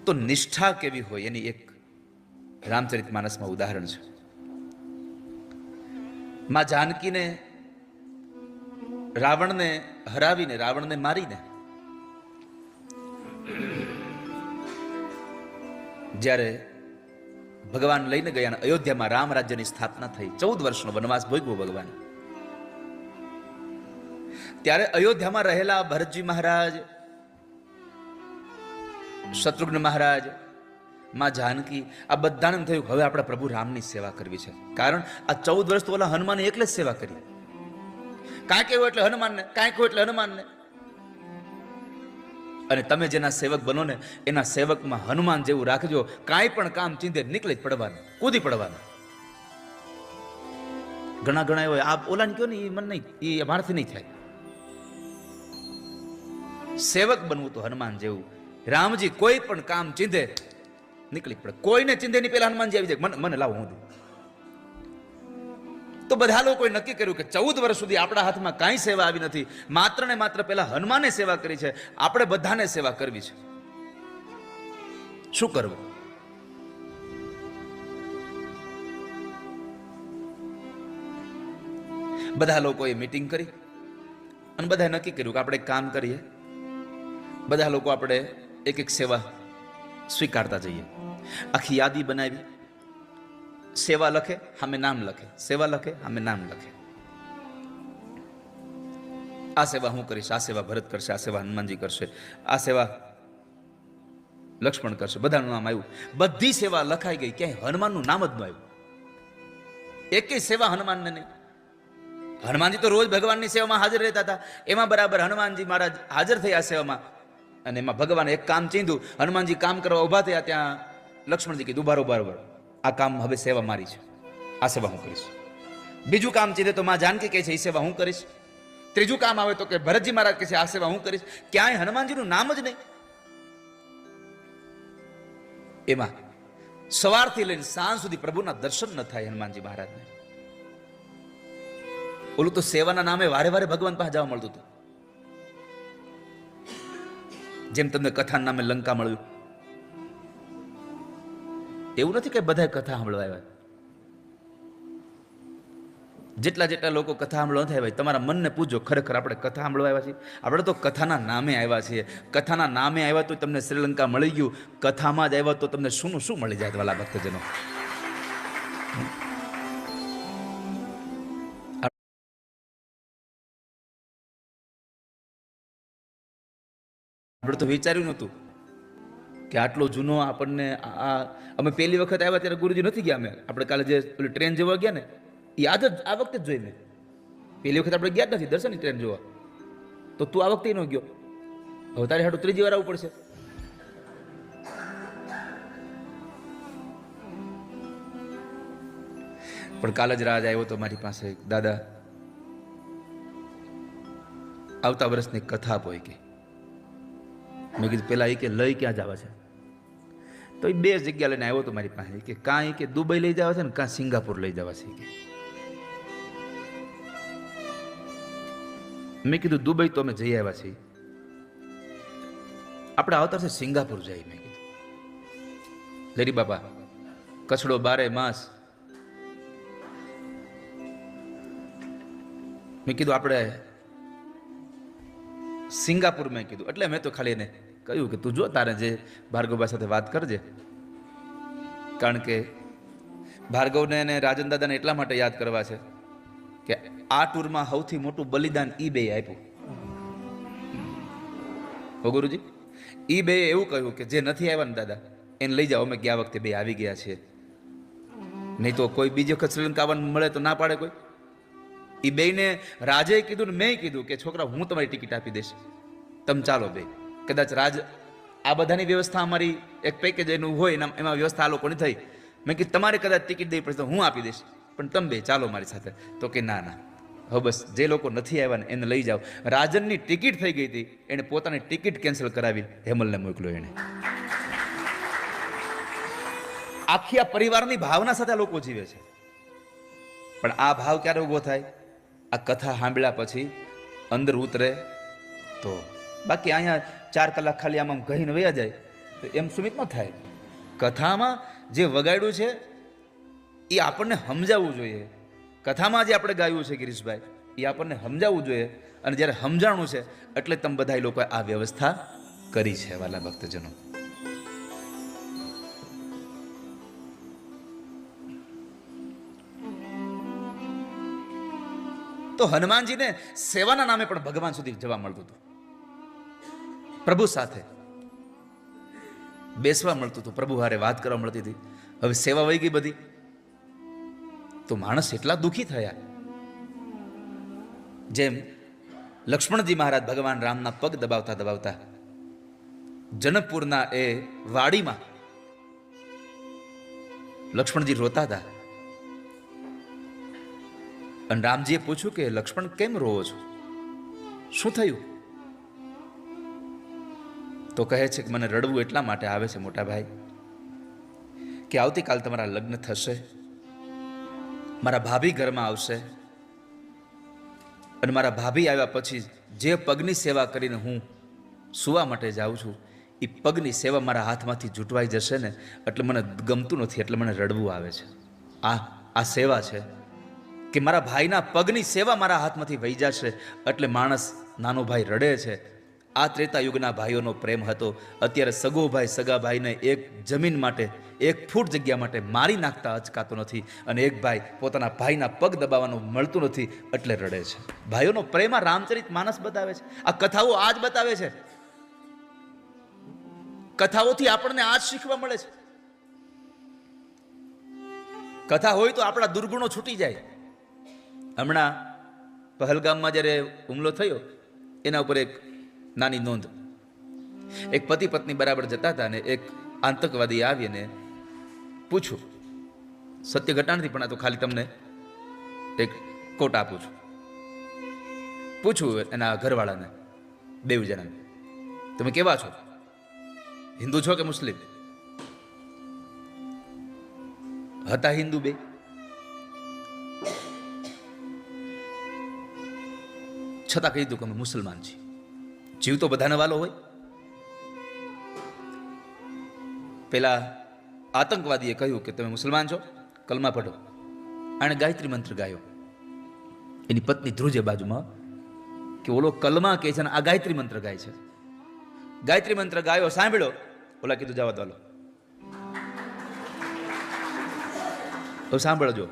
તો નિષ્ઠા કેવી હોય એની એક રામચરિતમાનસમાં ઉદાહરણ છે. માં જાનકીને રાવણને હરાવીને, રાવણને મારીને જ્યારે ભગવાન લઈને ગયા, અયોધ્યામાં રામ રાજ્યની સ્થાપના થઈ, 14 વર્ષનો વનવાસ ભોગવ્યો ભગવાન. ત્યારે અયોધ્યામાં રહેલા ભરતજી મહારાજ, શત્રુઘ્ન મહારાજ, માં જાનકી, આ બધાને થયું હવે આપણે પ્રભુ રામની સેવા કરવી છે. કારણ આ 14 વર્ષ તો ઓલા હનુમાને એકલે જ સેવા કરી. કાંઈક એવું એટલે હનુમાનને, કાંઈક એવું એટલે હનુમાનને. અને તમે જેના સેવક બનો ને એના સેવકમાં હનુમાન જેવું રાખજો. કાંઈ પણ કામ ચીંધે નીકળી જ પડવાનું, કૂદી પડવાનું. ઘણા ઘણા એવો આ ઓલાને કયો ને એ મન નહીં, એ અમારાથી નહીં થાય. સેવક બનવું તો હનુમાન જેવું. રામજી કોઈ પણ કામ ચીંધે નીકળી પડે. કોઈને ચીંધે ની પેલા હનુમાનજી આવી જાય, મને લાવો હું દઉં. તો બધા લોકોએ નક્કી કર્યું કે 14 વર્ષ સુધી આપણા હાથમાં કાંઈ સેવા આવી નથી, માત્ર ને માત્ર પેલા હનુમાને સેવા કરી છે, આપણે બધાને સેવા કરવી છે. શું કરવું? બધા લોકોએ મીટિંગ કરી અને બધાએ નક્કી કર્યું કે આપણે એક કામ કરીએ. બધા લોકો આપણે એક એક સેવા સ્વીકારતા જઈએ. આખી યાદી બનાવી, સેવા લખે સામે નામ લખે, સેવા લખે સામે નામ લખે. આ સેવા હું કરીશ, આ સેવા ભરત કરશે, આ સેવા હનુમાનજી કરશે, આ સેવા લક્ષ્મણ કરશે. બધાનું નામ આવ્યું, બધી સેવા લખાઈ ગઈ, ક્યાંય હનુમાનનું નામ જ ન આવ્યું. એકેય સેવા હનુમાનને નહીં. હનુમાનજી તો રોજ ભગવાનની સેવામાં હાજર રહેતા હતા, એમાં બરાબર હનુમાનજી મહારાજ હાજર થયા સેવામાં. અને એમાં ભગવાન એક કામ ચીંધું, હનુમાનજી કામ કરવા ઉભા થયા, ત્યાં લક્ષ્મણજી કીધું ઉભારો ઉભારો, આ કામ હવે સેવા મારી છે, આ સેવા હું કરીશ. બીજું કામ ચીધે તો માં જાનકી કહે છે એ સેવા હું કરીશ. ત્રીજું કામ આવે તો કે ભરતજી મહારાજ કહે છે આ સેવા હું કરીશ. ક્યાંય હનુમાનજીનું નામ જ નહીં. એમાં સવારથી લઈને સાંજ સુધી પ્રભુના દર્શન ન થાય હનુમાનજી મહારાજને. ઓલું તો સેવાના નામે વારે વારે ભગવાન પાસે જવા મળતું હતું. જેમ તમને કથાના નામે લંકા મળ્યું, એવું નથી કે બધા કથા સાંભળવા આવ્યા. જેટલા જેટલા લોકો કથા સાંભળવા નથી આવ્યા, તમારા મનને પૂછજો, ખરેખર આપણે કથા સાંભળવા આવ્યા છીએ? આપણે તો કથાના નામે આવ્યા છીએ. કથાના નામે આવ્યા તો તમને શ્રીલંકા મળી ગયું, કથામાં જ આવ્યા તો તમને શું શું મળી જાય વાલા ભક્તજનો? આપણે તો વિચાર્યું નહોતું કે આટલો જૂનો આપણને અમે પહેલી વખત આવ્યા ત્યારે ગુરુજી નથી ગયા. આપણે કાલે જે ટ્રેન જોવા ગયા ને એ આજ જ આ વખતે જ જોઈ. મેં પહેલી વખત આપણે ગયા જ નથી દર્શનની ટ્રેન જોવા, તો તું આ વખતે ન ગયો. હવે તારે હાટું ત્રીજી વાર આવવું પડશે. પણ કાલ જ રાજ આવ્યો તો મારી પાસે, દાદા આવતા વર્ષની કથા આપો કે. મેં કીધું પેલા એ કે લઈ ક્યાં જવા છે? તો એ 2 જગ્યા લઈને આવ્યો તો મારી પાસે કે કાં કે દુબઈ લઈ જવા છે ને કાં સિંગાપુર લઈ જવા છે કે. મેં કીધું દુબઈ તો અમે જઈ આવ્યા છીએ, આપણે આવતા છે સિંગાપુર જઈએ. મેં કીધું લેરી બાપા કચડો 12 માસ. મેં કીધું આપણે સિંગાપુર. મેં કીધું એટલે મેં તો ખાલી એને કહ્યું કે તું જો તારે જે ભાર્ગવભાઈ સાથે વાત કરજે, કારણ કે ભાર્ગવને અને રાજન દાદાને એટલા માટે યાદ કરવા છે કે આ ટૂરમાં સૌથી મોટું બલિદાન ઈ બે આપ્યું. હો ગુરુજી, ઈ બે એવું કહ્યું કે જે નથી આવ્યા ને દાદા એને લઈ જાઓ, અમે ગયા વખતે 2 આવી ગયા છીએ, નહીં તો કોઈ બીજી વખત શ્રીલંકા આવવાનું મળે તો ના પાડે કોઈ. એ બેને રાજે કીધું ને મેં કીધું કે છોકરા હું તમારી ટિકિટ આપી દઈશ, તમે ચાલો બે. કદાચ રાજ આ બધાની વ્યવસ્થા અમારી એક પેકેજ એનું હોય એમાં વ્યવસ્થા આ લોકોની થઈ. મેં કીધું તમારે કદાચ ટિકિટ દેવી પડશે તો હું આપી દઈશ, પણ તમે બે ચાલો મારી સાથે. તો કે ના ના હવે બસ જે લોકો નથી આવ્યા ને એને લઈ જાઓ. રાજનની ટિકિટ થઈ ગઈ હતી, એને પોતાની ટિકિટ કેન્સલ કરાવી હેમલને મોકલ્યો એને. આખી આ પરિવારની ભાવના સાથે લોકો જીવે છે. પણ આ ભાવ ક્યારે ઉભો થાય? આ કથા સાંભળ્યા પછી અંદર ઉતરે તો. બાકી અહીંયા 4 કલાક ખાલી આમ કહીને વયા જાય તો એમ સુમિત ન થાય. કથામાં જે વગાડ્યું છે એ આપણને સમજાવવું જોઈએ. કથામાં જે આપણે ગાયું છે ગિરીશભાઈ, એ આપણને સમજાવવું જોઈએ. અને જ્યારે સમજાણું છે એટલે તમે બધા લોકોએ આ વ્યવસ્થા કરી છે વાલા ભક્તજનો. તો હનુમાનજીને સેવાના નામે પણ ભગવાન સુધી જવા મળતું હતું, પ્રભુ સાથે બેસવા મળતું હતું, પ્રભુ હારે વાત કરવા મળતી હતી. હવે સેવા વહી ગઈ બધી, તો માણસ એટલા દુઃખી થયા. જેમ લક્ષ્મણજી મહારાજ ભગવાન રામના પગ દબાવતા દબાવતા જનકપુરના એ વાડીમાં લક્ષ્મણજી રોતા હતા. અને રામજીએ પૂછ્યું કે લક્ષ્મણ કેમ રોવો છો, શું થયું? તો કહે છે કે મને રડવું એટલા માટે આવે છે મોટા ભાઈ કે આવતીકાલ તમારા લગ્ન થશે, મારા ભાભી ઘરમાં આવશે, અને મારા ભાભી આવ્યા પછી જે પગની સેવા કરીને હું સુવા માટે જાઉં છું, એ પગની સેવા મારા હાથમાંથી જૂટવાઈ જશે ને એટલે મને ગમતું નથી, એટલે મને રડવું આવે છે. આ સેવા છે કે મારા ભાઈના પગની સેવા મારા હાથમાંથી વહી જશે એટલે માણસ, નાનો ભાઈ રડે છે. આ ત્રેતા યુગના ભાઈઓનો પ્રેમ હતો. અત્યારે સગો ભાઈ સગા ભાઈને એક જમીન માટે, એક ફૂટ જગ્યા માટે મારી નાખતા અચકાતો નથી, અને એક ભાઈ પોતાના ભાઈના પગ દબાવવાનું મળતું નથી એટલે રડે છે. ભાઈઓનો પ્રેમ આ રામચરિત માનસ બતાવે છે, આ કથાઓ આજ બતાવે છે. કથાઓથી આપણને આજ શીખવા મળે છે. કથા હોય તો આપણા દુર્ગુણો છૂટી જાય. હમણાં પહલગામમાં જ્યારે હુમલો થયો એના ઉપર એક નાની નોંધ. એક પતિ પત્ની બરાબર જતા હતા ને એક આતંકવાદી આવીને પૂછ્યું, સત્ય ઘટના નથી પણ આ તો ખાલી તમને એક કોટ આપું છું. પૂછ્યું એના ઘરવાળાને, બેવ જણાને, તમે કેવા છો, હિન્દુ છો કે મુસ્લિમ? હતા હિન્દુ બે. છતાં કહી દીધું કે અમે મુસલમાન છીએ. જીવ તો બધાને વાલો હોય. પેલા આતંકવાદીએ કહ્યું કે તમે મુસલમાન છો, કલમા પઢો. આણે ગાયત્રી મંત્ર ગાયો. એની પત્ની ધ્રુજે બાજુમાં કે ઓલો કલમા કહે છે ને આ ગાયત્રી મંત્ર ગાય છે. ગાયત્રી મંત્ર ગાયો, સાંભળ્યો. ઓલા કીધું જવા દો, તો સાંભળજો.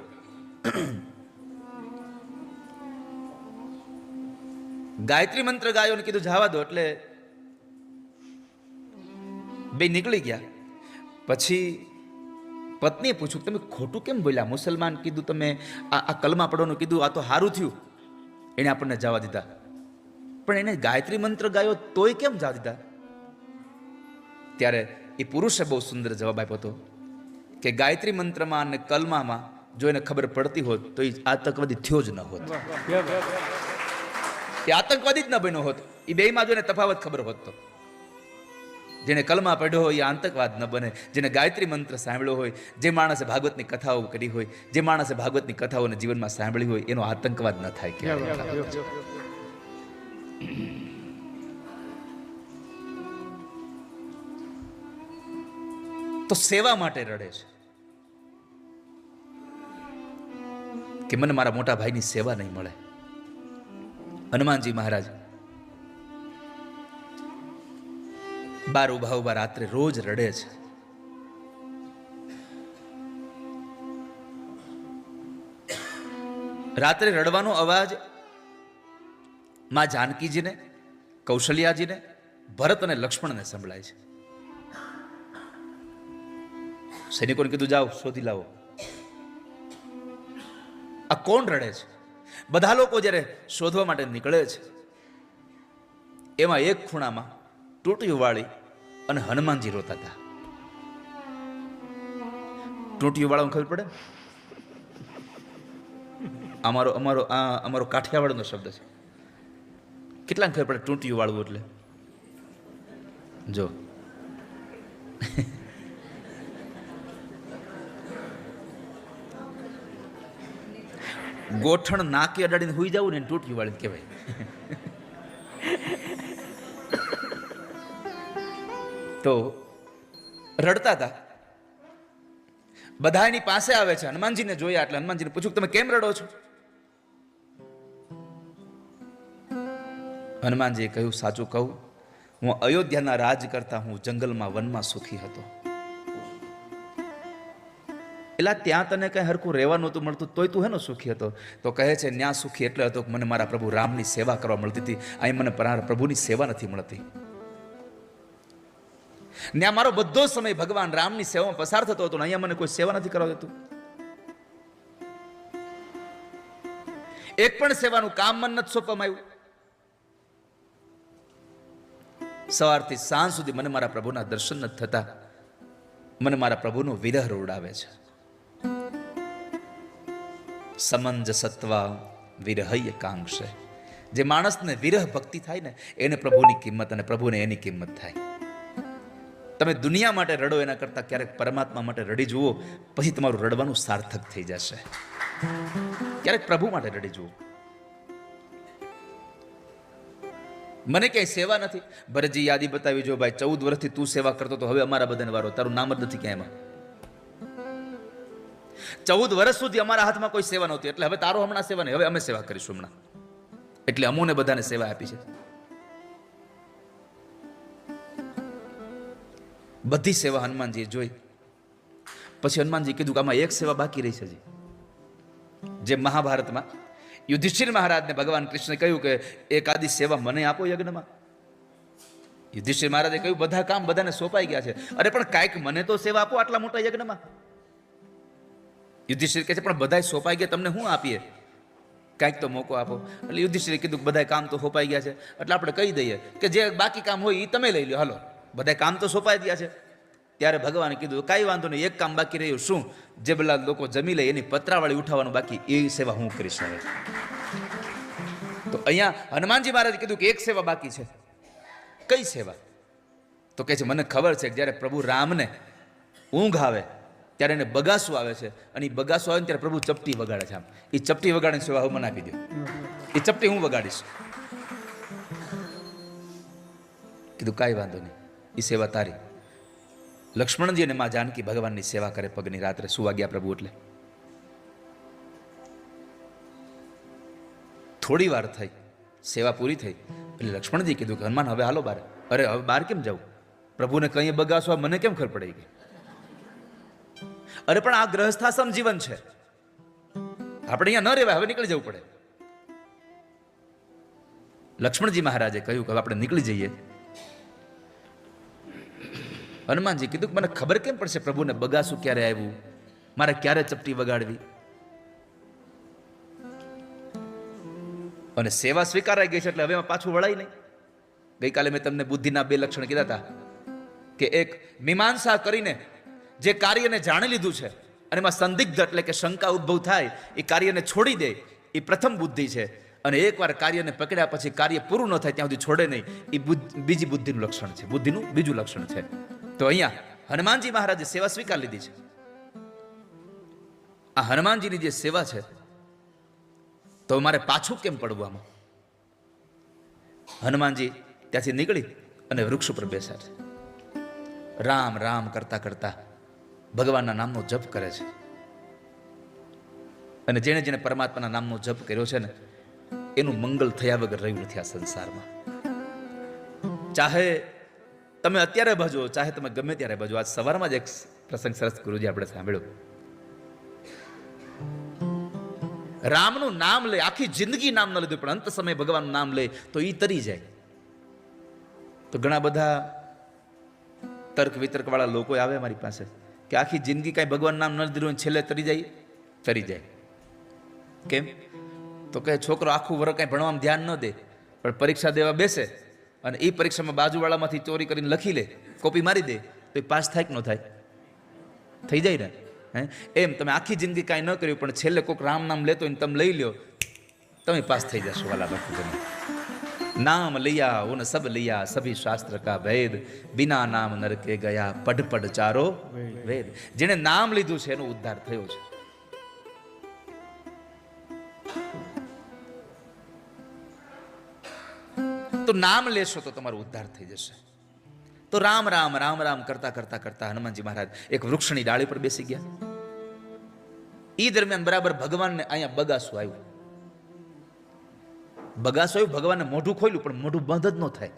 ગાયત્રી મંત્ર ગાયો ને કીધું જવા દો એટલે બે નીકળી ગયા. પછી પત્નીએ પૂછ્યું તમે ખોટું કેમ બોલ્યા, મુસલમાન કીધું તમે, આ કલમા પડવાનું કીધું, આ તો સારું થયું એને આપણને જવા દીધા, પણ એને ગાયત્રી મંત્ર ગાયો તોય કેમ જવા દીધા? ત્યારે એ પુરુષે બહુ સુંદર જવાબ આપ્યો હતો કે ગાયત્રી મંત્રમાં અને કલમામાં જો એને ખબર પડતી હોત તો એ આતંકવાદી થયો જ ન હોત. એ આતંકવાદી જ ન બન્યો હોત. એ બેમાં જો એને તફાવત ખબર હોત તો જેને કલમા પડ્યો હોય એ આતંકવાદ ન બને. જેને ગાયત્રી મંત્ર સાંભળ્યો હોય, જે માણસે ભાગવતની કથાઓ કરી હોય, જે માણસે ભાગવતની કથાઓને જીવનમાં સાંભળી હોય, એનો આતંકવાદ ન થાય. તો સેવા માટે રડે છે કે મને મારા મોટા ભાઈની સેવા નહીં મળે. હનુમાનજી મહારાજ બાર ઉભા ઉભા રાત્રે રોજ રડે છે. રાત્રે રડવાનો અવાજ માં જાનકીજીને, કૌશલ્યાજીને, ભરત અને લક્ષ્મણને સંભળાય છે. સૈનિકોને કીધું જાઓ શોધી લાવો. આ કોણ રડે છે? બધા લોકો જ્યારે શોધવા માટે નીકળે છે એમાં એક ખૂણામાં ટૂંટિયું વાળી અને હનુમાનજી રોતા હતા. ટૂંટિયું વાળાને ખબર પડે, અમારો કાઠિયાવાડનો શબ્દ છે. કેટલાને ખબર પડે ટૂંટિયું વાળવું એટલે? જો ગોઠણ નાકે અડાડીને હુઈ જવું ને ટૂંટિયું વાળી કહેવાય. તો રડતા હતા. બધા એની પાસે આવે છે, હનુમાનજીને જોયા એટલે હનુમાનજીને પૂછ્યું તમે કેમ રડો છો? હનુમાનજીએ કહ્યું સાચું કહું, હું અયોધ્યાના રાજ કરતા હું જંગલમાં વનમાં સુખી હતો. એટલે ત્યાં તને કઈ હરખું રહેવા નહોતું મળતું તોય તું હેનો સુખી હતો? તો કહે છે ન્યા સુખી એટલે હતો કે મને મારા પ્રભુ રામની સેવા કરવા મળતી હતી, અહીં મને મારા પ્રભુની સેવા નથી મળતી. ત્યાં મારો બધો સમય ભગવાન રામની સેવામાં પસાર થતો હતો, અહીંયા મને કોઈ સેવા નથી કરવા દેતું. એક પણ સેવાનું કામ મન નથી સોંપવામાં આવ્યું. સવારથી સાંજ સુધી મને મારા પ્રભુના દર્શન નથી થતા, મને મારા પ્રભુનો વિરહ રોડાવે છે. સમંજ સત્વા વિરહય કાંક્ષે. જે માણસને વિરહ ભક્તિ થાય ને એને પ્રભુની કિંમત અને પ્રભુને એની કિંમત થાય. તમે દુનિયા માટે રડો એના કરતા ક્યારેક પરમાત્મા માટે રડી જુઓ, પછી તમારું રડવાનું સાર્થક થઈ જશે. ક્યારેક પ્રભુ માટે રડી જુઓ. મને ક્યાંય સેવા નથી. ભરતજી યાદી બતાવી જો ભાઈ, 14 વર્ષથી તું સેવા કરતો તો હવે અમારા બધાને વારો, તારું નામ જ નથી ક્યાંય. 14 વર્ષ સુધી અમારા હાથમાં કોઈ સેવા નહોતી, એટલે હવે તારો હમણાં સેવા નહીં, હવે અમે સેવા કરીશું હમણાં. એટલે અમોને બધાને સેવા આપી છે. બધી સેવા હનુમાનજીએ જોઈ. પછી હનુમાનજી કીધું કે આમાં એક સેવા બાકી રહી છે. જે મહાભારતમાં યુધિષ્ઠિર મહારાજને ભગવાન કૃષ્ણે કહ્યું કે એક આદિ સેવા મને આપો યજ્ઞમાં. યુધિષ્ઠિર મહારાજે કહ્યું બધા કામ બધાને સોંપાઈ ગયા છે, અરે પણ કાંઈક મને તો સેવા આપો આટલા મોટા યજ્ઞમાં. યુધિષ્ઠિર કહે છે પણ બધાય સોંપાઈ ગયા, તમને શું આપીએ, કાંઈક તો મોકો આપો. એટલે યુધિષ્ઠિરે કીધું બધા કામ તો સોંપાઈ ગયા છે, એટલે આપણે કહી દઈએ કે જે બાકી કામ હોય એ તમે લઈ લો, હાલો બધા કામ તો સોંપાઈ ગયા છે. ત્યારે ભગવાને કીધું કાંઈ વાંધો નહીં, એક કામ બાકી રહ્યું. શું? જે પેલા લોકો જમી લે એની પતરાવાળી ઉઠાવવાનું બાકી, એ સેવા હું કરીશ હવે. તો અહીંયા હનુમાનજી મહારાજે કીધું કે એક સેવા બાકી છે. કઈ સેવા? તો કહે છે મને ખબર છે કે જ્યારે પ્રભુ રામને ઊંઘ આવે ત્યારે એને બગાસું આવે છે, અને એ બગાસું આવે ને ત્યારે પ્રભુ ચપટી વગાડે છે. આમ એ ચપટી વગાડીને સેવા હું મને આપી દો, એ ચપટી હું વગાડીશ. કીધું કાંઈ વાંધો નહીં, એ સેવા તારી. લક્ષ્મણજી અને માં જાનકી ભગવાનની સેવા કરે પગની, રાત્રે સુવા ગયા પ્રભુ. એટલે થોડી વાર થઈ, સેવા પૂરી થઈ એટલે લક્ષ્મણજી કીધું કે હનુમાન હવે હાલો બહાર. અરે હવે બહાર કેમ જાઉં, પ્રભુને કઈ બગાસવા મને કેમ ખબર પડી ગઈ? અરે પણ આ ગ્રહસ્થાશ્રમ જીવન છે, આપણે અહીંયા ન રહેવાય, હવે નીકળી જવું પડે. લક્ષ્મણજી મહારાજે કહ્યું કે હવે આપણે નીકળી જઈએ. હનુમાનજી કીધું કે મને ખબર કેમ પડશે પ્રભુને બગાસું ક્યારે આવ્યું, મારે ક્યારે ચપટી વગાડવી? અને સેવા સ્વીકારાઈ ગઈ છે એટલે હવે એમાં પાછું વળાય નહીં. ગઈકાલે મેં તમને બુદ્ધિના 2 લક્ષણ કીધા હતા કે એક મીમાંસા કરીને જે કાર્યને જાણી લીધું છે અને એમાં સંદિગ્ધ એટલે કે શંકા ઉદ્ભવ થાય, એ કાર્યને છોડી દે, એ પ્રથમ બુદ્ધિ છે. અને એકવાર કાર્યને પકડ્યા પછી કાર્ય પૂરું ન થાય ત્યાં સુધી છોડે નહીં, એ બીજી બુદ્ધિનું લક્ષણ છે, બુદ્ધિનું બીજું લક્ષણ છે. તો અહીંયા હનુમાનજી મહારાજે સેવા સ્વીકાર લીધી છે. આ હનુમાનજીની જે સેવા છે, તો મારે પાછું કેમ પડવું આમાં? હનુમાનજી ત્યાંથી નીકળી અને વૃક્ષ ઉપર બેસ્યા છે. રામ રામ કરતા કરતા ભગવાનના નામનો જપ કરે છે. અને જેણે જેણે પરમાત્માના નામનો જપ કર્યો છે ને એનું મંગળ થયા વગર રહ્યું નથી આ સંસારમાં. ચાહે તમે અત્યારે ભજો, ચાહે તમે ગમે ત્યારે ભજો. આજ સવારમાં જ એક પ્રસંગ સરસ ગુરુજી આપણે સાંભળ્યો. રામનું નામ લે, આખી જિંદગી નામ ન લીધું પણ અંત સમયે ભગવાનનું નામ લે તો ઈ તરી જાય. તો ઘણા બધા તર્ક વિતર્ક વાળા લોકો આવે મારી પાસે કે આખી જિંદગી કાંઈ ભગવાન નામ ન લીધું છેલ્લે તરી જાય. તરી જાય કેમ? તો કે છોકરો આખું વર્ષ કાંઈ ભણવામાં ધ્યાન ન દે, પણ પરીક્ષા દેવા બેસે અને એ પરીક્ષામાં બાજુવાળામાંથી ચોરી કરીને લખી લે, કોપી મારી દે, તો એ પાસ થાય કે ન થાય? થઈ જાય ને. એમ તમે આખી જિંદગી કાંઈ ન કર્યું પણ છેલ્લે કોઈક રામ નામ લેતો હોય તમે લઈ લ્યો, તમે પાસ થઈ જશો વાલા ભક્તજનો. નામ લિયા ઉન સબ લિયા સભી શાસ્ત્ર કા ભેદ, બિના નામ નરકે ગયા પઢ પઢ ચારો વેદ. જેને નામ લીધું છે એનો ઉદ્ધાર થયો છે. તો નામ લેશો તો તમારો ઉદ્ધાર થઈ જશે. તો રામ રામ રામ રામ કરતા કરતા કરતા હનુમાનજી મહારાજ એક વૃક્ષની ડાળી પર બેસી ગયા. એ દરમિયાન બરાબર ભગવાનને અહીંયા બગાસું આવ્યું. બગાસું આવ્યું, ભગવાનને મોઢું ખોલ્યું પણ મોઢું બંધ જ ન થાય.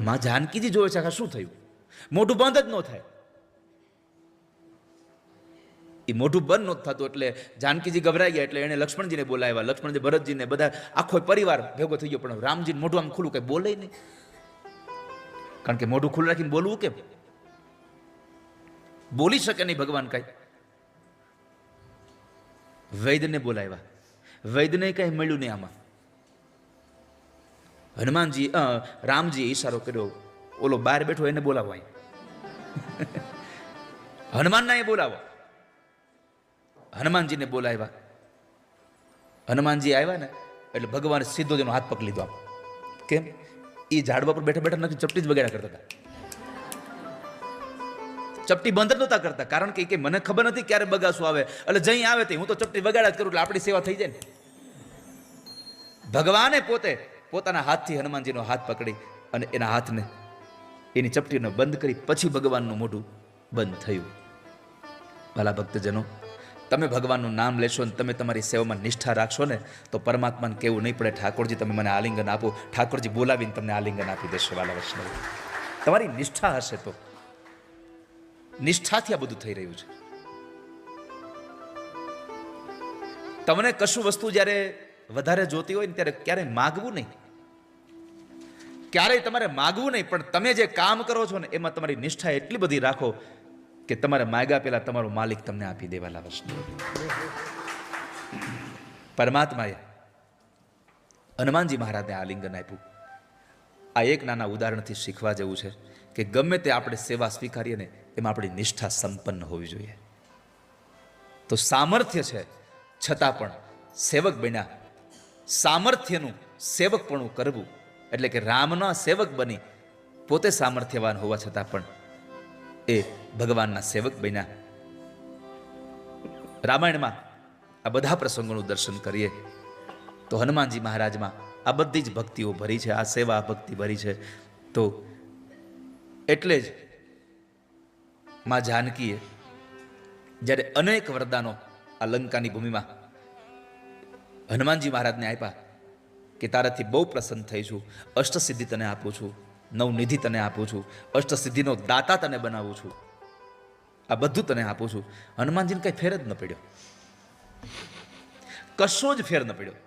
માં જાનકીજી જોવે છે આ શું થયું, મોઢું બંધ જ ન થાય. એ મોઢું બંધ નહોતું થતું એટલે જાનકીજી ગભરાઈ ગયા. એટલે એને લક્ષ્મણજીને બોલાવ્યા. લક્ષ્મણજી, ભરતજીને બધા આખો પરિવાર ભેગો થઈ ગયો. પણ રામજી મોઢું આમ ખુલ્લું, કઈ બોલે નહીં. કારણ કે મોઢું ખુલ્લું રાખીને બોલવું કેમ? બોલી શકે નહીં ભગવાન કઈ. વૈદ્યને બોલાવ્યા. વૈદ્યને કઈ મળ્યું નહીં આમાં. હનુમાનજી રામજીએ ઈશારો કર્યો, ઓલો બહાર બેઠો એને બોલાવો. હનુમાનના એ બોલાવો. હનુમાનજીને બોલાવ્યા. હનુમાનજી આવ્યા ને એટલે ભગવાને સીધો જ એનો હાથ પકડી લીધો. આમ કેમ? એ ઝાડવા પર બેઠા બેઠા નથી, ચપટી જ વગાડ્યા કરતા હતા. ચપટી બંધ નહોતા કરતા, કારણ કે મને ખબર નથી ક્યારે બગાસું આવે, એટલે જઈ આવે તે હું તો ચપટી વગાડ્યા જ કરું, એટલે આપણી સેવા થઈ જાય ને. ભગવાને પોતે પોતાના હાથથી હનુમાનજીનો હાથ પકડી અને એના હાથને એની ચપટીને બંધ કરી પછી ભગવાનનું મોઢું બંધ થયું. ભલા ભક્તજનો, તમે ભગવાનનું નામ લેશો ને તમે તમારી સેવામાં નિષ્ઠા રાખશો ને તો પરમાત્માને કહેવું નહીં પડે, ઠાકોરજી તમે મને આલિંગન આપો. ઠાકોરજી બોલાવીને તમને આલિંગન આપી દેશે. વાલા વૈષ્ણવ, તમારી નિષ્ઠા હશે તો. નિષ્ઠાથી આ બધું થઈ રહ્યું છે. તમને કશું વસ્તુ જ્યારે વધારે જોતી હોય ને ત્યારે ક્યારેય માગવું નહીં. ક્યારેય તમારે માગવું નહીં, પણ તમે જે કામ કરો છો ને એમાં તમારી નિષ્ઠા એટલી બધી રાખો કે તમારે માગ્યા પેલા તમારો માલિક તમને આપી દેવાલા વસ્તુ. પરમાત્માએ હનુમાનજી મહારાજને આલિંગન આપ્યું. આ એક નાના ઉદાહરણથી શીખવા જેવું છે કે ગમે તે આપણે સેવા સ્વીકારીએ ને એમાં આપણી નિષ્ઠા સંપન્ન હોવી જોઈએ. તો સામર્થ્ય છે છતાં પણ સેવક બન્યા. સામર્થ્યનું સેવકપણું કરવું એટલે કે રામના સેવક બની પોતે સામર્થ્યવાન હોવા છતાં પણ એ ભગવાનના સેવક બન્યા. રામાયણમાં આ બધા પ્રસંગોનું દર્શન કરીએ તો હનુમાનજી મહારાજમાં આ બધી જ ભક્તિઓ ભરી છે, આ સેવા ભક્તિ ભરી છે. તો એટલે જ માં જાનકીએ જ્યારે અનેક વરદાનો આ લંકાની ભૂમિમાં હનુમાનજી મહારાજને આપ્યા કે તારાથી બહુ પ્રસન્ન થઈ છું, અષ્ટસિદ્ધિ તને આપું છું, નવનિધિ તને આપું છું, અષ્ટસિદ્ધિનો દાતા તને બનાવું છું, આ બધું તને આપું છું. હનુમાનજીને કઈ ફેર જ ન પડ્યો, કશો જ ફેર ન પડ્યો.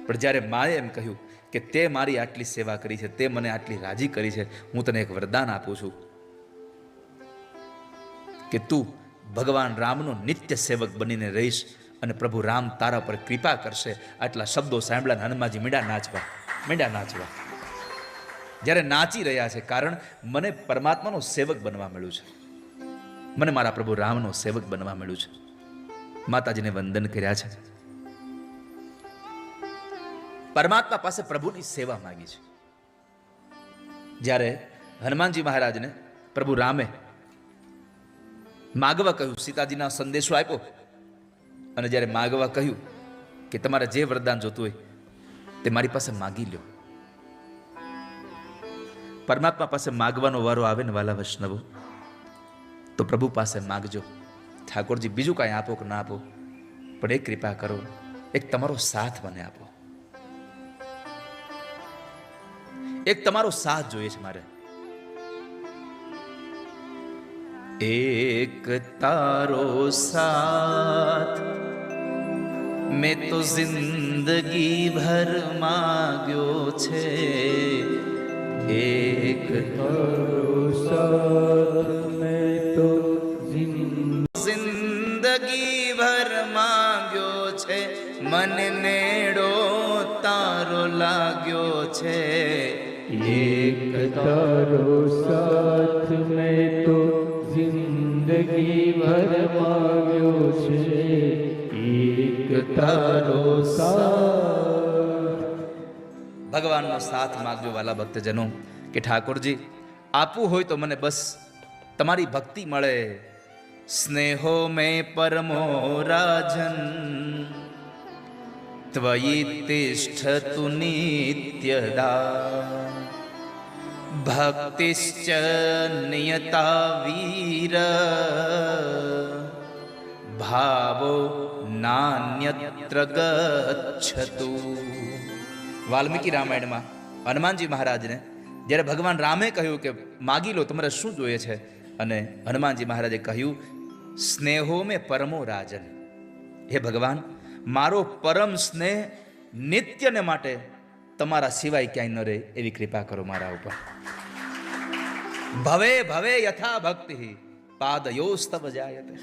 પણ જ્યારે માએ એમ કહ્યું કે તે મારી આટલી સેવા કરી છે, તે મને આટલી રાજી કરી છે, હું તને એક વરદાન આપું છું કે તું ભગવાન રામનો નિત્ય સેવક બનીને રહીશ અને પ્રભુ રામ તારા પર કૃપા કરશે. આટલા શબ્દો સાંભળ્યા હનુમાનજી મીંડા નાચવા. જ્યારે નાચી રહ્યા છે કારણ મને પરમાત્માનો સેવક બનવા મળ્યું છે, મને મારા પ્રભુ રામનો સેવક બનવા મળ્યું છે. માતાજીને વંદન કર્યા છે. પરમાત્મા પાસે પ્રભુની સેવા માંગી છે. જ્યારે હનુમાનજી મહારાજને પ્રભુ રામે માગવા કહ્યું, સીતાજીના સંદેશો આપ્યો અને જ્યારે માગવા કહ્યું કે તમારે જે વરદાન જોતું હોય તે મારી પાસે માગી લ્યો. પરમાત્મા પાસે માગવાનો વારો આવે ને વાલા વૈષ્ણવો તો પ્રભુ પાસે માગજો. ઠાકોરજી બીજું કાંઈ આપો કે ના આપો, પણ એક કૃપા કરો, એક તમારો સાથ મને આપો. એક તમારો સાથ જોઈએ છે મારે. એક તારો સાથ મેં તો જિંદગી ભર માગ્યો છે. એક તારો સાથ મેં તો જિંદગી ભર માગ્યો છે. મન નેડો તારો લાગ્યો છે. એક તારો સાથ મેં તો જિંદગી ભર માગ્યો છે. એક તારો સાથ. ભગવાનનો સાથ માગજો વાલા ભક્તજનો કે ઠાકોરજી આપવું હોય તો મને બસ તમારી ભક્તિ મળે. સ્નેહો મેં પરમો રાજન ત્વયિ તિષ્ઠતુ નિત્યદા ભક્તિશ્ચ નિયતા વીર ભાવો નાન્યત્ર ગચ્છતુ. વાલ્મીકી રામાયણમાં હનુમાનજી મહારાજને જ્યારે ભગવાન રામે કહ્યું કે માગી લો, તમારે શું જોઈએ છે, અને હનુમાનજી મહારાજે કહ્યું સ્નેહો મેં પરમો રાજન. હે ભગવાન, મારો પરમ સ્નેહ નિત્યને માટે તમારા સિવાય ક્યાંય ન રહે એવી કૃપા કરો મારા ઉપર. ભવે ભવે યથા ભક્તિ પાદયોસ્તવ જાયતે.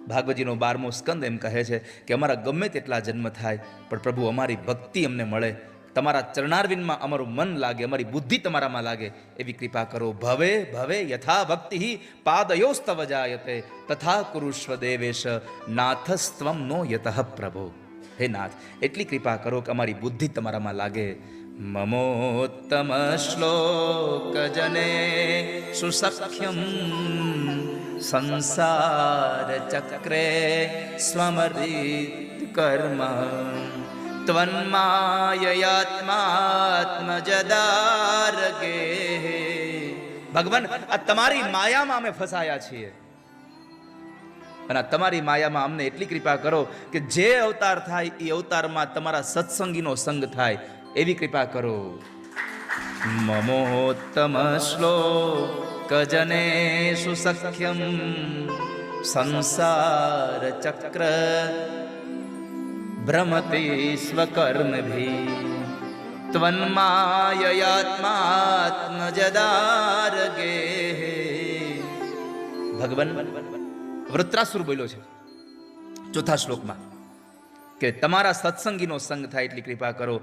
ભાગવતજીનો 12મો સ્કંદ એમ કહે છે કે અમારા ગમે તેટલા જન્મ થાય પણ પ્રભુ અમારી ભક્તિ અમને મળે, તમારા ચરણારવિંદમાં અમારું મન લાગે, અમારી બુદ્ધિ તમારામાં લાગે એવી કૃપા કરો. ભવે ભવે યથા ભક્તિ પાદયોસ્તવ જાયતે તથા કુરુષ્વ દેવેશ નાથસ્ત્વમ નો યતઃ પ્રભો. હે નાથ, એટલી કૃપા કરો કે અમારી બુદ્ધિ તમારામાં લાગે. મમોત્તમ શ્લોક જને સુસખ્યમ સંસાર ચક્રે સ્વમરિત કર્મ ત્વન્માયયાત્માત્મજદારગે. ભગવાન, આ તમારી માયામાં અમે ફસાયા છીએ અને આ તમારી માયામાં અમને એટલી કૃપા કરો કે જે અવતાર થાય એ અવતારમાં તમારા સત્સંગીનો સંગ થાય એવી કૃપા કરો. મમોત્તમ શ્લોક જને સુસખ્યમ સંસાર ચક્ર ભ્રમતિ સ્વકર્મભી ત્વન્માયયાત્માત્મજદારગે. ભગવાન, વૃત્રાસુર બોલ્યો છે 4થા શ્લોકમાં કે તમારા સત્સંગીનો સંગ થાય એટલી કૃપા કરો.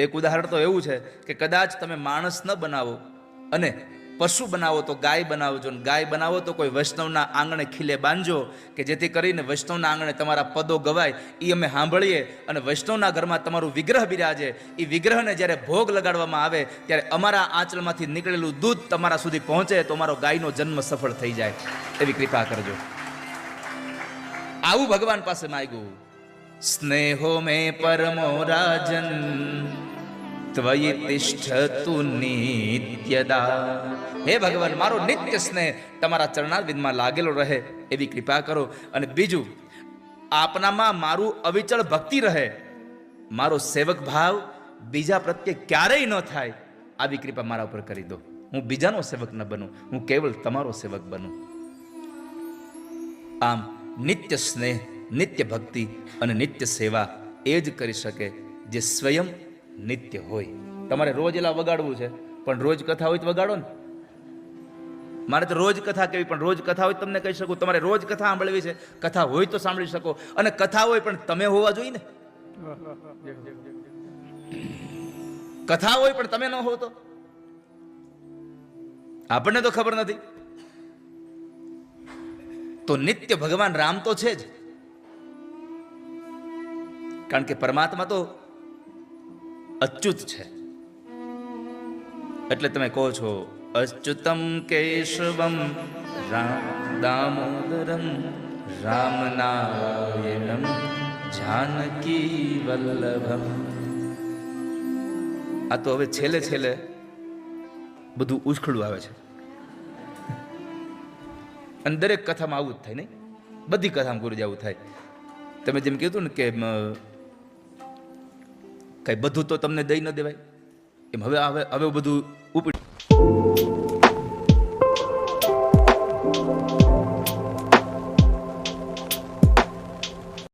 એક ઉદાહરણ તો એવું છે કે કદાચ તમે માણસ ન બનાવો અને પશુ બનાવો તો ગાય બનાવજો, ને ગાય બનાવો તો કોઈ વૈષ્ણવના આંગણે ખીલે બાંધજો કે જેથી કરીને વૈષ્ણવના આંગણે તમારા પદો ગવાય એ અમે સાંભળીએ, અને વૈષ્ણવના ઘરમાં તમારું વિગ્રહ બિરાજે. એ વિગ્રહને જ્યારે ભોગ લગાડવામાં આવે ત્યારે અમારા આંચળમાંથી નીકળેલું દૂધ તમારા સુધી પહોંચે તો અમારો ગાયનો જન્મ સફળ થઈ જાય એવી કૃપા કરજો. આવું ભગવાન પાસે માંગ્યું. સ્નેહો મે પરમો રાજન ત્વયિ તિષ્ઠતુ નિત્યદા. હે ભગવાન, મારો નિત્ય સ્નેહ તમારા ચરણારવિંદમાં લાગેલો રહે એવી કૃપા કરો. અને બીજું, આપનામાં મારું અવિચળ ભક્તિ રહે, મારો સેવક ભાવ બીજા પ્રત્યે ક્યારેય ન થાય આવી કૃપા મારા ઉપર કરી દો. હું બીજાનો સેવક ન બનું, હું કેવલ તમારો સેવક બનું. આમ નિત્ય સ્નેહ, નિત્ય ભક્તિ અને નિત્ય સેવા એ જ કરી શકે જે સ્વયં નિત્ય હોય. તમારે રોજ એલા વગાડવું છે પણ રોજ કથા હોય તો વગાડો ને. મારે તો રોજ કથા કેવી, પણ રોજ કથા હોય તમને કહી શકું. તમારે રોજ કથા સાંભળવી છે, કથા હોય તો સાંભળી શકો, અને કથા હોય પણ તમે હોવા જોઈએ ને. કથા હોય પણ તમે ન હો તો આપણને તો ખબર નથી. તો નિત્ય ભગવાન રામ તો છે જ, કારણ કે પરમાત્મા તો અચ્યુત છે. એટલે તમે કહો છો અચ્યુતમ કેશવમ દામોદરમ રામનારાયણમ જાનકી વલ્લભમ. આ તો હવે છેલ્લે છેલ્લે બધું ઉછળું આવે છે, અને દરેક કથામાં આવું જ થાય નહીં, બધી કથામાં ગુરુજી આવું થાય. તમે જેમ કીધું ને કે કઈ બધું તો તમને દઈ ન દેવાય, એમ હવે બધું ઉપડી